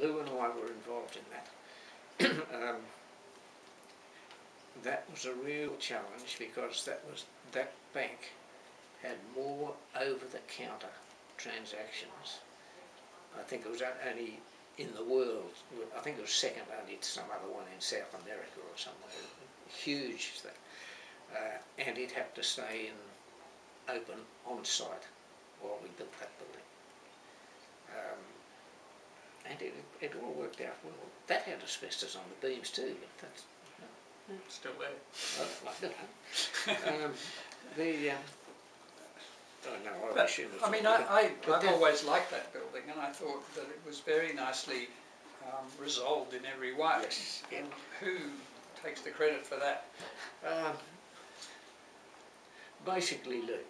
Lou and I were involved in that. That was a real challenge because that bank had more over-the-counter transactions. I think it was only in the world. I think it was second only to some other one in South America or somewhere. Huge thing, and it had to stay open on site while we built that building. And it all worked out well. That had asbestos on the beams too, but that's still there. I've always liked that building, and I thought that it was very nicely resolved in every way. Yes, yeah. And who takes the credit for that? Basically Lou.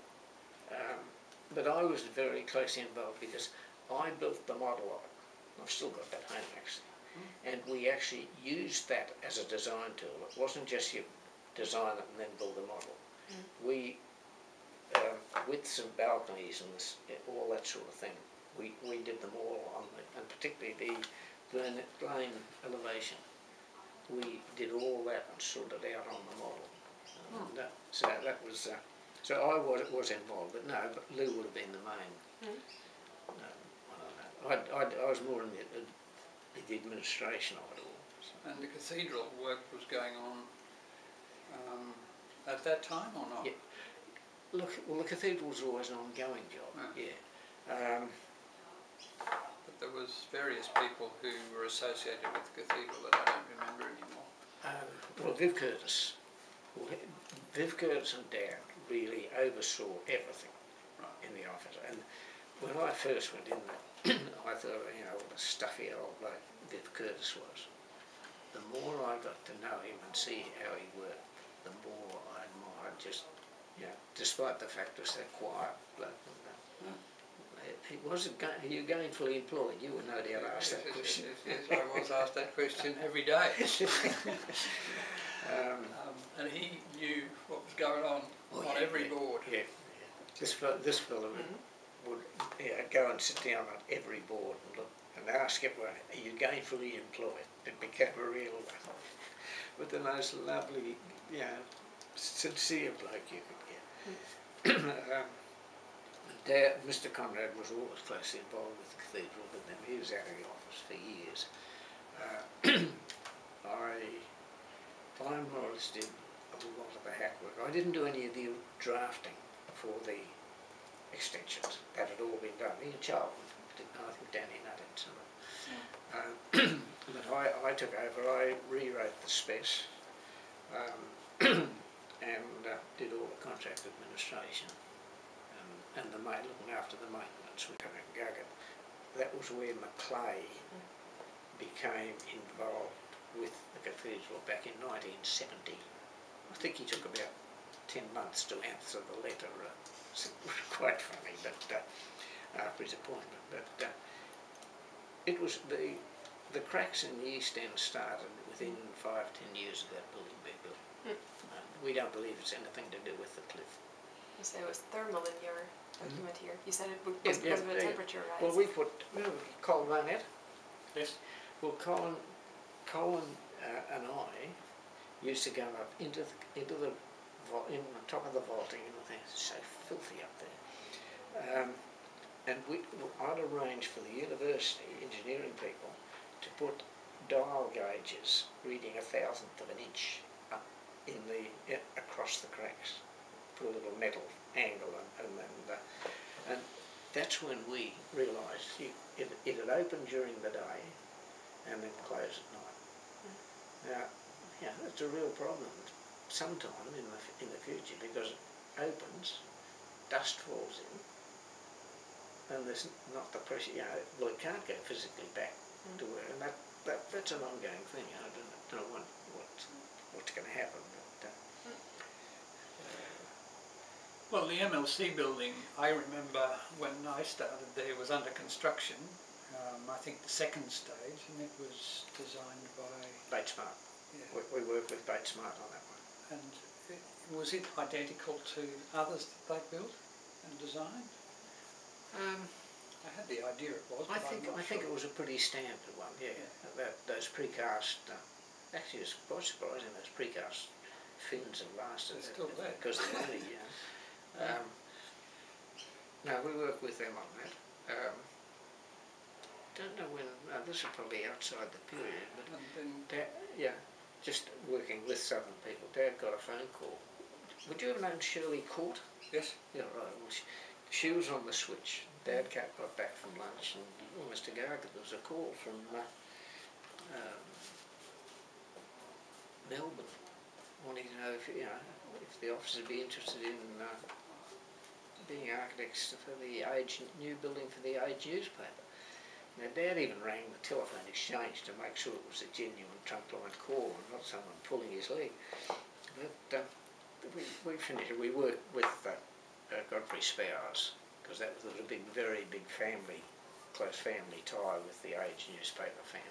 But I was very closely involved because I built the model of it. I've still got that home actually. And we actually used that as a design tool. It wasn't just you design it and then build a model. We, with some balconies and all that sort of thing, we did them all on and particularly the Lane elevation. We did all that and sorted it out on the model. And, so that was, so I was involved, but no, but Lou would have been the main. I don't know. I was more in the administration of it all. So. And the cathedral work was going on at that time or not? Yeah. Look, well, the cathedral was always an ongoing job. Yeah. But there was various people who were associated with the cathedral that I don't remember anymore. Well, Viv Curtis and Dad really oversaw everything in the office. And when I first went in there, I thought, you know, what a stuffy old bloke Viv Curtis was. The more I got to know him and see how he worked, the more I admired just, you know, despite the fact he was that quiet bloke. He wasn't you gainfully employed? You were no doubt asked that question. Yes, I was asked that question every day. And he knew what was going on every board. Yeah. This fellow would go and sit down at every board and look and ask everyone, are you gainfully employed? It became a real, with the most lovely, you know, sincere bloke you could get. Dad, Mr. Conrad was always closely involved with the cathedral, but then he was out of the office for years. I more or less did a lot of the hack work. I didn't do any of the drafting for the extensions. That had all been done. Me and Charlton, I think Danny did some of it. But I took over, I rewrote the specs and did all the contract administration. And the looking after the maintenance with Conrad and Gargett. That was where Macleay became involved with the cathedral back in 1970. I think he took about 10 months to answer the letter. It was quite funny, but after his appointment. But it was the cracks in the East End started within 5-10 years of that building being built. We don't believe it's anything to do with the cliff. You said it was thermal in your document here. You said it was because of the temperature rise. Well, we put Colin Barnett. Yes. Well, Colin and I used to go up into the on top of the vaulting and the things. It's so filthy up there. And I'd arranged for the university engineering people to put dial gauges reading 1/1000 of an inch up in across the cracks. Put a little metal angle and that's when we realised it had opened during the day and then closed at night. Now, yeah, that's a real problem sometime in the future because it opens, dust falls in, and there's not the pressure. You know, well, it can't go physically back to where, and that's an ongoing thing. I don't know what's going to happen. Well, the MLC building, I remember when I started there, was under construction. I think the second stage, and it was designed by Bates Smart. Yeah. We worked with Bates Smart on that one. And was it identical to others that they built and designed? I had the idea it was, I but I'm think not it sure. was a pretty standard one, yeah. Those precast, actually it's quite surprising those precast fins have lasted. They're still there. Because they're really, no, we work with them on that. Don't know when, this is probably outside the period, but And then, Dad, just working with Southern people, Dad got a phone call. Would you have known Shirley Court? yes, Yeah, right. Well, she was on the switch. Dad got back from lunch, and Mr. Gargett, there was a call from Melbourne, wanting to know if the office would be interested in being architects for the Age new building for the Age newspaper. Now, Dad even rang the telephone exchange to make sure it was a genuine trunk-line call and not someone pulling his leg. But we finished. We worked with Godfrey Spowers, because there was a very big family, close family tie with the Age newspaper family.